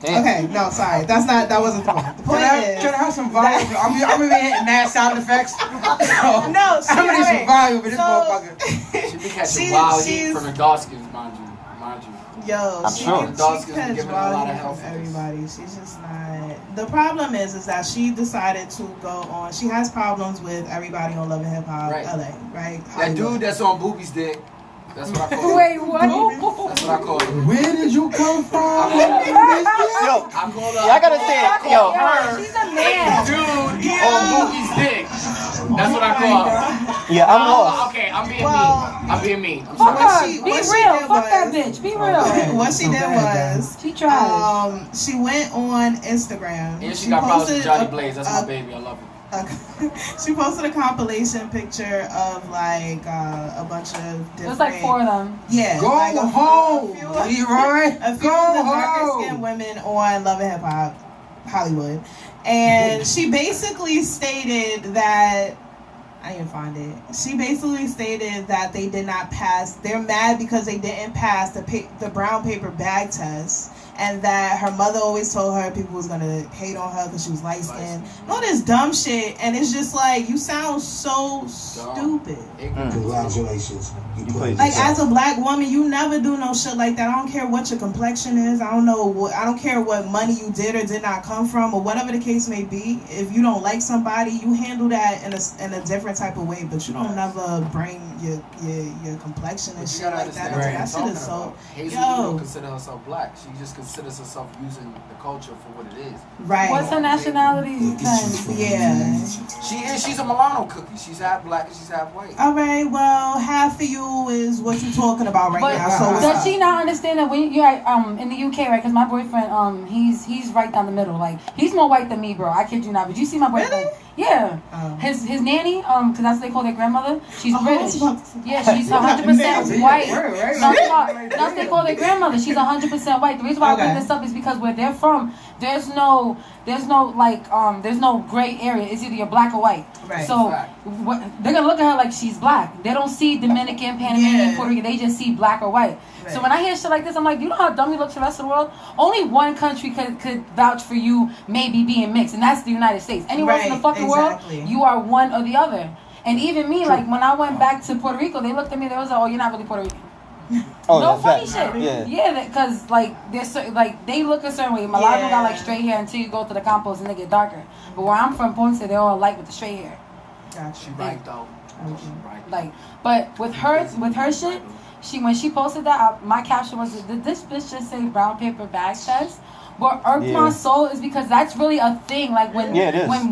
Damn. Okay, no, sorry. That wasn't the point. The point is... Can I have some volume? I'm even hitting that sound effects. No, I'm gonna need some volume for this motherfucker. She be catching wild heat from the dark skins, mind you. Yo, I'm sure. She catches wild heat from everybody. She's just not... The problem is that she decided to go on... She has problems with everybody on Love and Hip Hop LA, right? That dude that's on Boobie's dick. That's what I call it. Wait, what? That's what I call it. Where did you come from? Yo, I gotta say it. Yo, She's a man. Dude on Boobie's dick. That's what I call it. yeah, I'm lost. Okay, I'm being mean. I'm Fuck sorry. her. Be real. Fuck that bitch. Be real. What she did was... She tried. She went on Instagram. And she got problems with Johnny Blaze. That's my baby. I love it. She posted a compilation picture of like a bunch of different... It was like 4 of them. Yeah. Go like home, Leroy. A few of the darker skinned women on Love and Hip Hop Hollywood. And she basically stated that... I didn't find it. She basically stated that they did not pass... They're mad because they didn't pass the brown paper bag test. And that her mother always told her people was gonna hate on her because she was light skinned. All this dumb shit, and it's just like you sound so stupid. Congratulations. Like as a black woman, you never do no shit like that. I don't care what your complexion is. I don't care what money you did or did not come from, or whatever the case may be. If you don't like somebody, you handle that in a different type of way. But you don't never bring your complexion and shit like that. That shit is so. Hazel don't consider herself black. She just considers herself using the culture for what it is. Right. What's her nationality? Yeah. She's a Milano cookie. She's half black and she's half white. All right. Well, half of you is what you're talking about right now. So does she not understand that when you're in the UK, right? Because my boyfriend, he's right down the middle. Like he's more white than me, bro. I kid you not. But you see my boyfriend? Really? Yeah. His nanny, because that's what they call their grandmother. She's British. Yeah, she's 100% white. That's what they call their grandmother. She's 100% white. The reason why I bring this up is because where they're from, there's no gray area. It's either you're black or white. Right. So they're gonna look at her like she's black. They don't see Dominican, Panamanian, Puerto Rican. They just see black or white. Right. So when I hear shit like this, I'm like, you know how dumb you look to the rest of the world? Only one country could vouch for you maybe being mixed, and that's the United States. Anywhere else in the fucking world, you are one or the other. And even me, like when I went back to Puerto Rico, they looked at me. They was like, "Oh, you're not really Puerto Rican." Oh, no funny fact. shit. Yeah, because like they look a certain way. My lot of them got like straight hair until you go to the compost and they get darker. But where I'm from, Ponce, they're all light with the straight hair. Gotcha. She right though. Like, but with her shit, when she posted that, my caption was, "Did this bitch just say brown paper bag test?" What irked my soul is because that's really a thing. Like when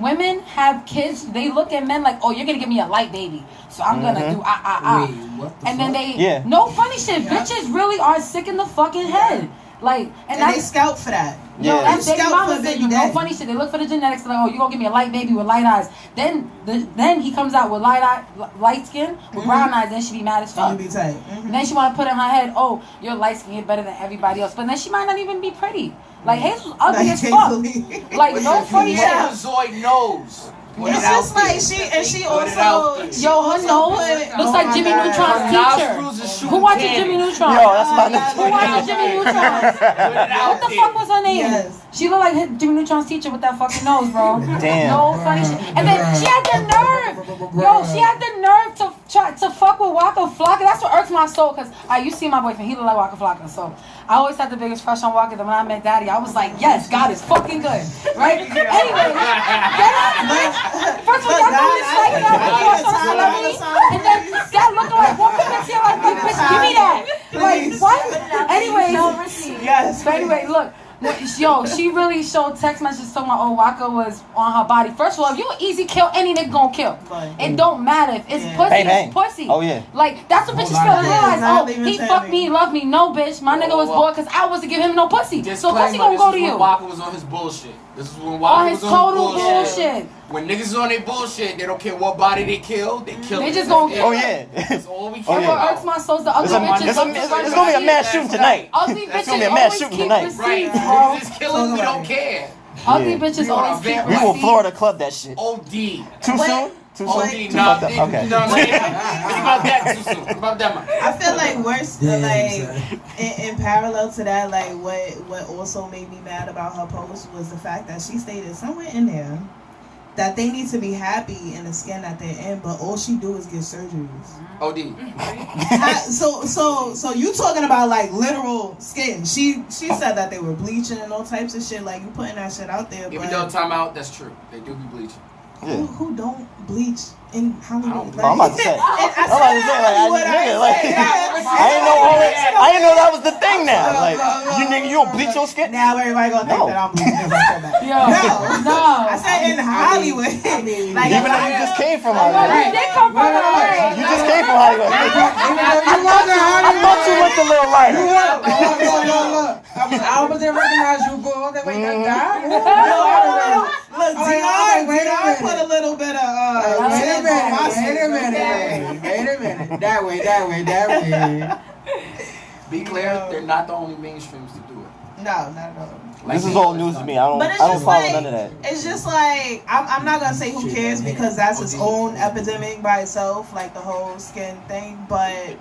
women have kids, they look at men like, "Oh, you're gonna give me a light baby, so I'm gonna do Wait, what the and fuck? then no funny shit. Bitches really are sick in the fucking head. Like, and they scout for that. No, that's baby mama said no funny shit. They look for the genetics. Like, oh, you gonna give me a light baby with light eyes. Then he comes out with light skin with brown eyes. Then she be mad as fuck. Be tight. Then she wanna put in her head, oh, you're light skin, you're better than everybody else. But then she might not even be pretty. Like Hazel's ugly as fuck. Like no funny shit. Zoid knows. It's just like she also her nose looks like Jimmy Neutron's teacher. Who watches Jimmy Neutron? Yo, that's my Who watches Jimmy Neutron? What the fuck was her name? Yes. She looked like Jimmy Neutron's teacher with that fucking nose, bro. Damn. No funny shit. And then she had the nerve. Yo, she had the nerve to try to fuck with Waka Flocka. That's what irks my soul. Cause you see my boyfriend, he look like Waka Flocka. So I always had the biggest crush on Waka. Then when I met Daddy, I was like, yes, God is fucking good, right? Anyway, first of all, y'all always like that before some celebrity, and then that looking like woman that's here like, bitch, give me that. Like what? Anyway, yes. But anyway, look. Yo, she really showed text messages talking about, oh, Waka was on her body. First of all, if you easy kill, any nigga gon' kill. It don't matter. If it's pussy, it's pussy. Oh, yeah. Like, that's what bitches feel and realize, oh, he fucked me, he loved me. No, bitch. My nigga was bored because I wasn't giving him no pussy. So pussy gonna go to you. Waka was on his bullshit. This is when Waka was on total bullshit. When niggas is on their bullshit, they don't care what body they kill, they kill They just gonna kill. Oh, yeah. That's all we care about. What irks my soul is the ugly bitches. It's gonna be a mass shooting tonight. Ugly bitches always keep receipts, right. bro. Just killing, we don't care. Ugly bitches always keep We will Florida club that shit. OD. Too soon? Too Oh, soon? D, Too nah, fucked D, up? Okay. no, it's about that too soon. It's about that much. I feel like worse, Yeah, like in parallel to that, like what also made me mad about her post was the fact that she stated somewhere in there that they need to be happy in the skin that they're in, but all she do is get surgeries. OD. So you talking about like literal skin? She said that they were bleaching and all types of shit. Like you putting that shit out there. Even but though time out, that's true. They do be bleaching. Yeah. who don't bleach in Hollywood? I'm about to say. I didn't know know I didn't know that was the thing now. Like, you nigga, you don't bleach your skin? Now everybody gonna think No. that I'm bleaching if I say that. Yo, no. I said in Hollywood. Like, Even though you just came from Well, Hollywood. you did come from LA. You just came from Hollywood. You wasn't I thought you looked a little lighter. Look. I was there recognize you, boo. Okay, wait, that guy? Look, Dion put a little bit of Wait a minute. That way. Be clear, they're not the only mainstreams to do it. No, not at all. This is all news to me. I But it's don't just follow like, none of that. it's just like I'm not gonna say who cares because that's its own epidemic by itself, like the whole skin thing. But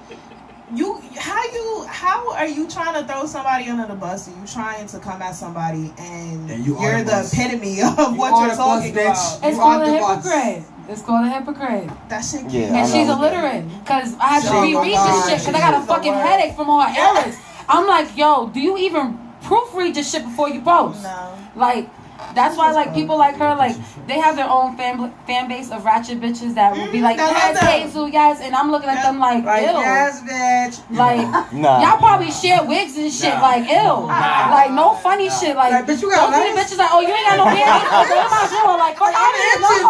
how are you trying to throw somebody under the bus? Are you trying to come at somebody and you you're are the the bus. epitome of what are you're the bus, talking bitch. about? It's You called are a the boss. hypocrite. It's called a hypocrite. That shit. Yeah, And I she's know. illiterate. Because I had to Oh my reread God. this shit because I got a She's the fucking worst. headache from all her errors. I'm like, yo, do you even proofread this shit before you post? No. Like, that's why, like, people like her, like, they have their own fan base of ratchet bitches that will be like, I love yes, them. Hazel, yes. And I'm looking at them like, Like, ew. yes, bitch. Like, Nah. y'all probably share wigs and shit, Nah. like, ew. Like, no funny shit. Like, Like, bitch, you got those be the nice. bitches like, oh, you ain't got no hair. What am I doing? Like, fuck out of here, bitch.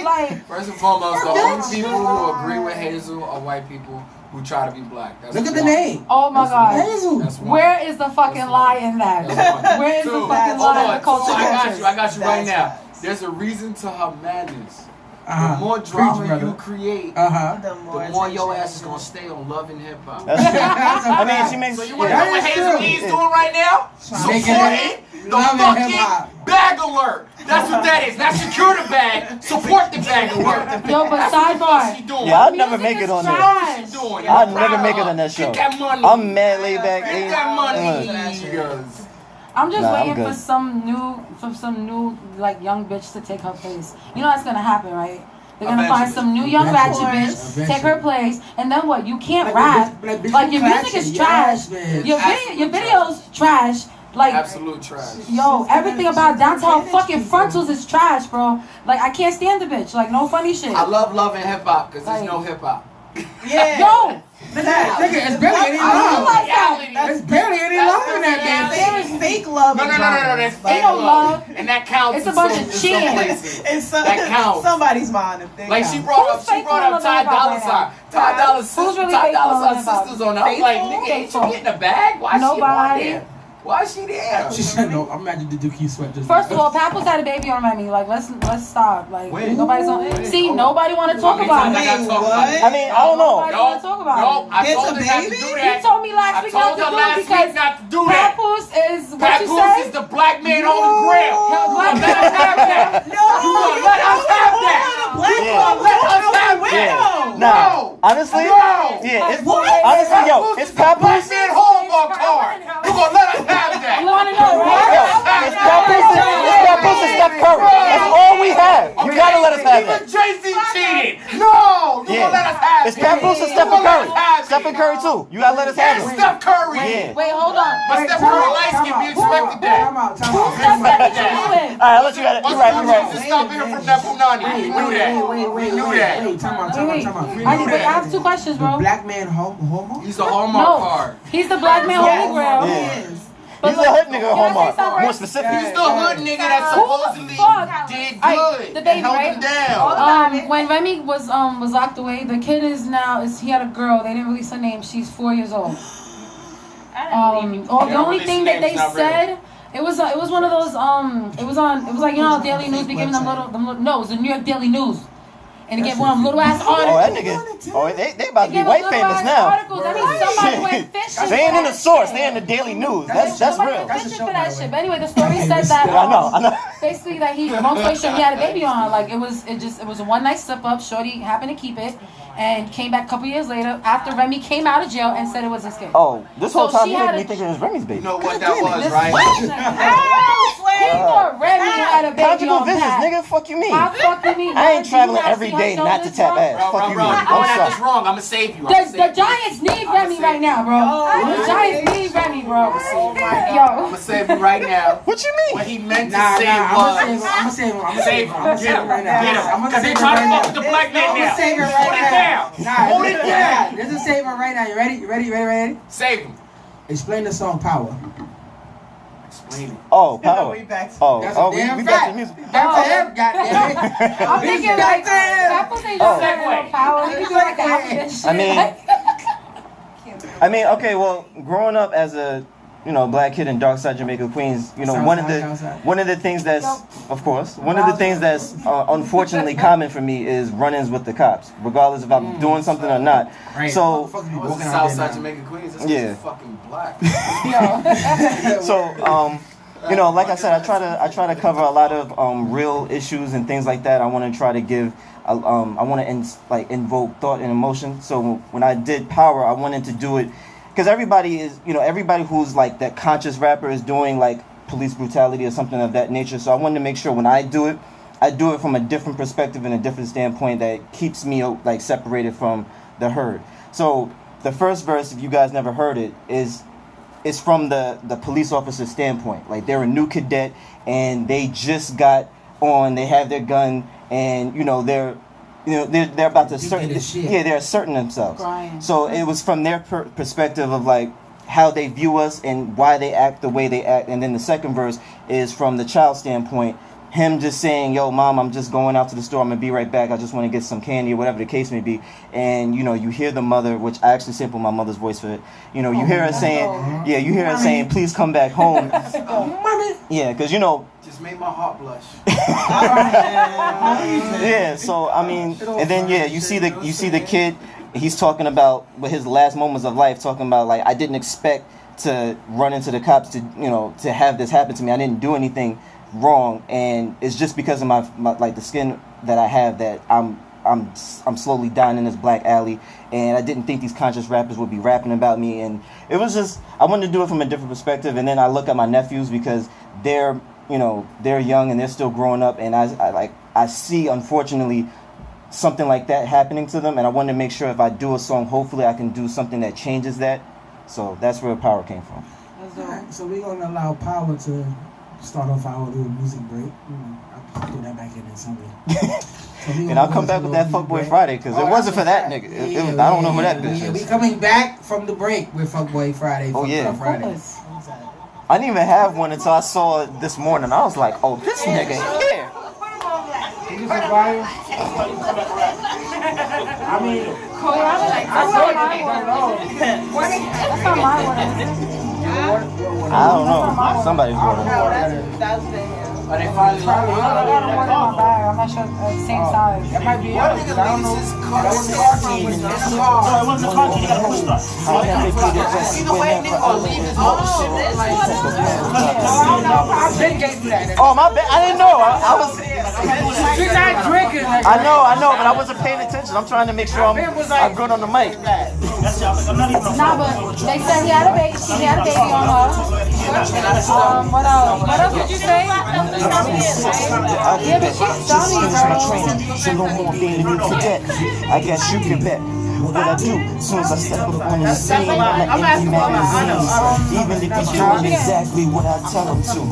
no. Like, First and foremost, the only people who agree with Hazel are white people who try to be black. That's Look at the one. name. oh my God. Hazel. That's one. Where is the fucking That's lie one. in that? That's one. Where is the Two, fucking hold lie in the on. culture? So I got you right That's now. facts. There's a reason to her madness. Uh-huh. The more Preach, drama brother. you create, Uh-huh. The the more your attention ass is gonna stay on Love and Hip Hop. That's true. I mean, she makes. So you wanna That know what is Hazel true. E's doing right now? Making Supporting the Love and fucking Hip Hop. bag alert. That's what that is. Not secure the bag, support the bag alert. Yo, but That's what the fuck sidebar. she doing. Yeah, I'd never Music make it is on there. trash. She doing. I'd I'm never proud make it of on that her. show. Get that money. I'm mad laid back. Get that money. Look. I'm just Nah, I'm waiting good. for some new like young bitch to take her place. You know that's gonna happen, right? They're gonna find Eventually. some new young ratchet Eventually. bitch, take her place, and then what? You can't Like, rap. bitch, Like your you music is clashing. trash. Yes, man. Your Absolute videos trash. Like Absolute trash. yo, everything about downtown fucking frontals is trash, bro. Like I can't stand the bitch. Like no funny shit. I love Love and Hip Hop because there's Like- no hip hop. Yeah. Yo, Nigga, it's barely any I love. realize that. It's barely any love in that damn thing. There is fake love. No, in there's dramas, but fake no love. love. And that counts. It's a in bunch some- of in some cheating. places. It's That counts. somebody's mind if they Like count. she brought Who's up faithful in Ty Love and Hip Hop Dolla right Sign. now? Ty Dolla Who's really Ty faithful in Dolla Love and Sign Hip Hop? sisters on there. I'm like, nigga, ain't she getting a bag? Why she on Nobody. there? Why is she there? She said no. Imagine the Dookie sweat just. First of all, Papoose had a baby on Remy. Like let's stop. Like When? nobody's on. When? See, Hold nobody want to How talk many about times I it. gotta talk What? about it? I mean, I don't know. Nobody wanna talk about No, it. I Get told the her not to baby? do You that. told me last I week not told to her do last it because week not to do that. Papoose is what you Papoose say. is the black man on the ground. You Black gonna let us have that? No, You gonna let us have that? Black You Yeah. gonna let us have Yeah. that? Nah. Honestly, No. yeah. It's What? honestly, yo, Papoose it's is the black Papoose. man Hallmark card. You gonna let us have that? You want to know, Yo, right? it's Papoose and Steph Curry. That's all we have. You gotta let us have Even that. Jay-Z cheated. No, you gonna let us have It's it. Papoose and You Stephen gonna let Curry. us have it. Stephen Curry too. You gotta let us have And it. Steph Curry. Yeah. Wait, hold on. But Steph Curry light skin, we expected that. Time out. Who's that that you with? All right, I'll let you got it. What's You're right. the You're reason to right. stop him from that Punani? We knew that. We knew that. Wait, time out. Wait, We I knew I that. have two questions, The bro. black man homo? He's the Hallmark No, card. he's the black man Yes. holy grail. Yeah. But He's a hood nigga can I say Hallmark. something? More specific. He's the hood nigga that Who the supposedly fuck? did Alright, good the baby, and held right? him down. When Remy was locked away, the kid is now he had a girl. They didn't release her name. She's 4 years old. The only release thing the that names, they not said. It was one of those it was like you know how Daily News be giving them little no, it was the New York Daily News. And it gave one of them little ass Oh, that articles. nigga. Oh, they about to be It gave white them famous little ass now. articles. I mean, somebody went fishing. They ain't in the for that source. shit. They in the Daily News. That's Somebody real. went fishing for that shit. But anyway, the story said that. I know. Basically, that long story short, he had a baby on her. Like it was a one night slip up. Shorty happened to keep it, and came back a couple years later after Remy came out of jail and said it was his kid. Oh, this whole So time she you had made me a- think it was Remy's baby. You know what that was, right? He thought Remy had a baby Conjugal on visits, Pat. nigga. Fuck you mean? How the fuck you mean? I ain't Do you traveling not every see day her not to shoulders, tap bro? ass. Fuck you mean? I'm I'm going at sorry. this wrong. I'm gonna save you. The Giants need Remy right now, bro. The Giants need Remy, bro. I'm Yo. gonna save you right now. What you What mean? he meant to Nah, say I'm was. gonna save him. I'm gonna Save him. Get him. right now. Get him. I'm gonna Because they save him trying to right fuck now. with the black man I'm now. gonna save him Hold right it now. down. Nah, Hold it down. This is save him right now. You ready? Save him. Explain the song Power. Explain it. Oh, power. That's a Oh, damn we fact. got the music. That's a him, goddamn it. I'm thinking like Apple say Oh. just said no power. You can do like the alphabet shit. I mean, okay. Well, growing up as a black kid in dark side Jamaica, Queens, one of the things that's, of course, one of the things that's unfortunately common for me is run-ins with the cops, regardless if I'm doing something or not. Right. So, I was in Southside Jamaica, Queens. This Yeah. is fucking black. so, like I said, I try to cover a lot of real issues and things like that. I want to try to give, I want to invoke thought and emotion. So when I did Power, I wanted to do it because everybody who's like that conscious rapper is doing like police brutality or something of that nature. So I wanted to make sure when I do it from a different perspective and a different standpoint that keeps me like separated from the herd. So the first verse, if you guys never heard it, is from the police officer's standpoint. Like they're a new cadet and they just got on, they have their gun and they're about to they're asserting themselves. Crying. So it was from their perspective of like how they view us and why they act the way they act. And then the second verse is from the child standpoint, him just saying, yo mom, I'm just going out to the store, I'm gonna be right back, I just want to get some candy or whatever the case may be. And you hear the mother, which I actually sampled my mother's voice for it, you hear her saying please come back home. Yeah, because Just made my heart blush. yeah, so I mean, and then you see the kid, he's talking about his last moments of life, talking about like I didn't expect to run into the cops to have this happen to me. I didn't do anything wrong, and it's just because of my like the skin that I have that I'm slowly dying in this black alley, and I didn't think these conscious rappers would be rapping about me, and it was just I wanted to do it from a different perspective. And then I look at my nephews because they're young and they're still growing up, and I see unfortunately something like that happening to them, and I wanted to make sure if I do a song, hopefully I can do something that changes that. So that's where Power came from. Alright, so we're gonna allow Power to start off our little music break. I'll throw that back in somewhere. And I'll come back with that Fuckboy Friday because it wasn't for that nigga. I don't know who that bitch We is. coming back from the break with Fuckboy Friday. Oh, yeah. Friday. I didn't even have one until I saw it this morning. I was like, oh, this nigga here. I mean, That's not my one. I don't know. Somebody's water. That's been Are they finally I got a one in my bag. I'm not sure same size. that might be One yours. nigga I don't leaves know. his car in the car. I never could have just See the way a nigga gonna leave his whole shit like I've been getting to that. Oh, my bad. I didn't know. I was. You're not drinking. Like I know, but I wasn't paying attention. I'm trying to make sure I'm good on the mic. Nah, but they said he had a baby. He had a baby on her. What else? What else did you say? Yeah, but she's dummy, bro. So no more being a new cadet. I guess you can bet. What I do as soon as I step up on the scene, like empty magazines. Even if he's doing exactly what I tell him to,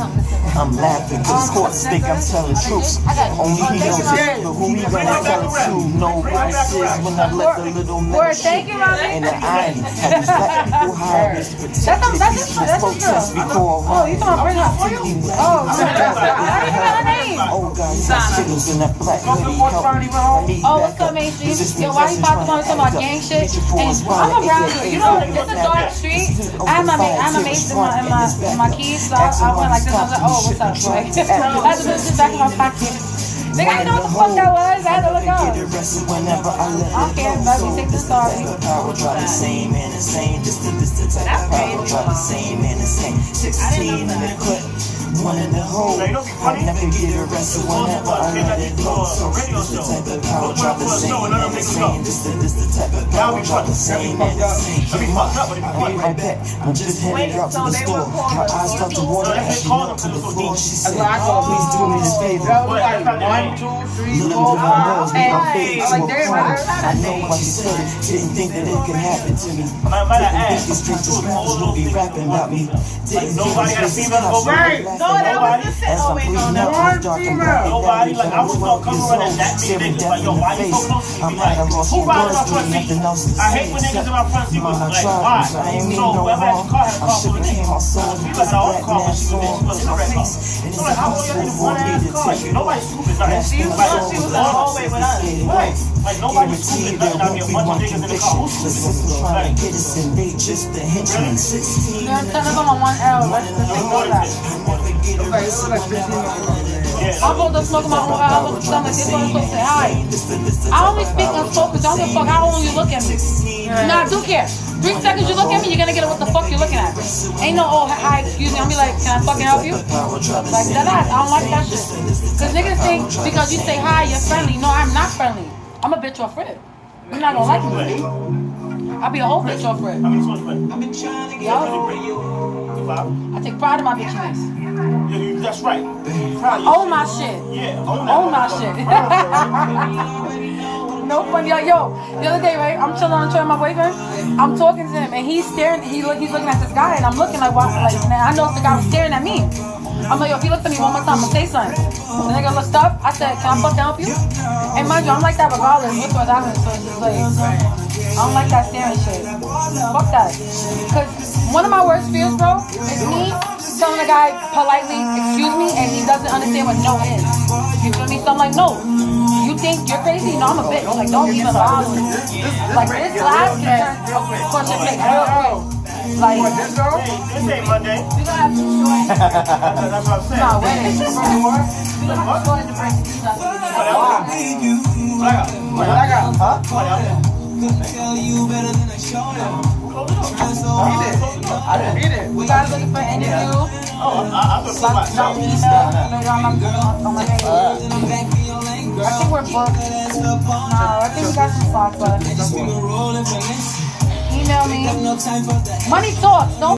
I'm laughing because courts think I'm telling truths. Only he knows it, but who he gonna tell it to? No what this is when I let the little man shoot. And the irony, how these black people hide this protection. This protest before Oh, you talking about bring her? Oh, I don't even know her name. oh God, got signals in that black hoodie. Help me. Oh, what's up, Main Street? Yo, why you about to talk about gang shit? And I'm around here. You know, it's a dark street. I have my mace in my keys, so I went like this. I was like, oh, what's up? Like, I had to put this back in my pocket. Nigga, I know what the fuck that was. I had to look up. Whenever I let I don't care. Let me take this story. Power drop the same and the same. This the type of power drop the same and the same. 16 in the clip. One in the hole. I never get arrested whenever I let it go. So this the type of power drop the same and the same. This the type of power drop the same and the same. I'll be right back. I'm just headed out to the store. My eyes start to water as she knelt to the floor. She said, please do me this favor. Little did I know, I'm fading to a crime. I know why she said it. Didn't think that it could happen to me. Didn't think these streets of rappers would be rapping about me. Didn't think these streets of cops would be laughing about me. As I'm breathing out this dark and broken down, like I was 12 years old, staring death in the face. I'm at a loss for words, doing nothing else to say except, Ma, I tried, I ain't mean no wrong. I should have came outside with this black mask on to my face, and it's impossible for me to take it off. That's the guaranteed there won't be one conviction. Listen, trying to get us in they just the henchmen. 16 You're turning on 1L. Let's know that. I'm supposed to smoke my own eye. I look at them like they're supposed to say hi. I only speak unspoken, so I don't give a fuck how long you look at me. Nah, I do care. 3 seconds you look at me, you're gonna get it what the fuck you're looking at. Ain't no, oh, hi, excuse me. I'll be like, can I fucking help you? Like, that ass. I don't like that shit. Because niggas think because you say hi, you're friendly. No, I'm not friendly. I'm a bitch off rip. You're not gonna like me. I'll be a whole bitch off rip. Yo. I take pride in my bitchiness. Yeah, that's right. Own my shit. Yeah, own my shit. No funny. Yo, the other day, right? I'm chilling on the train with my boyfriend. I'm talking to him, and he's staring. He's looking at this guy, and I'm looking like, why? Like, I know if the guy was staring at me. I'm like, yo, if he looks at me one more time, I'm gonna say something. The nigga looked up. I said, can I fucking help you? And mind you, I'm like that regardless. What's what's happening? So it's just like, I don't like that staring shit. Fuck that. Cause one of my worst fears, bro, is me telling a guy politely, excuse me, and he doesn't understand what no is. You feel me? So I'm like, no. You think you're crazy? No, I'm a bitch. Like, don't even bother me. Like, this glass can turn, of course, it makes real quick. Like, this ain't Monday. we gonna have to enjoy. That's what I'm saying. Nah, wait. We gonna have to enjoy the break. Blackout. Huh? I didn't read it. We guys looking for an interview. I'm going to put myself. I think we're booked. No, I think we got some slots left. Email me. Money talks. Don't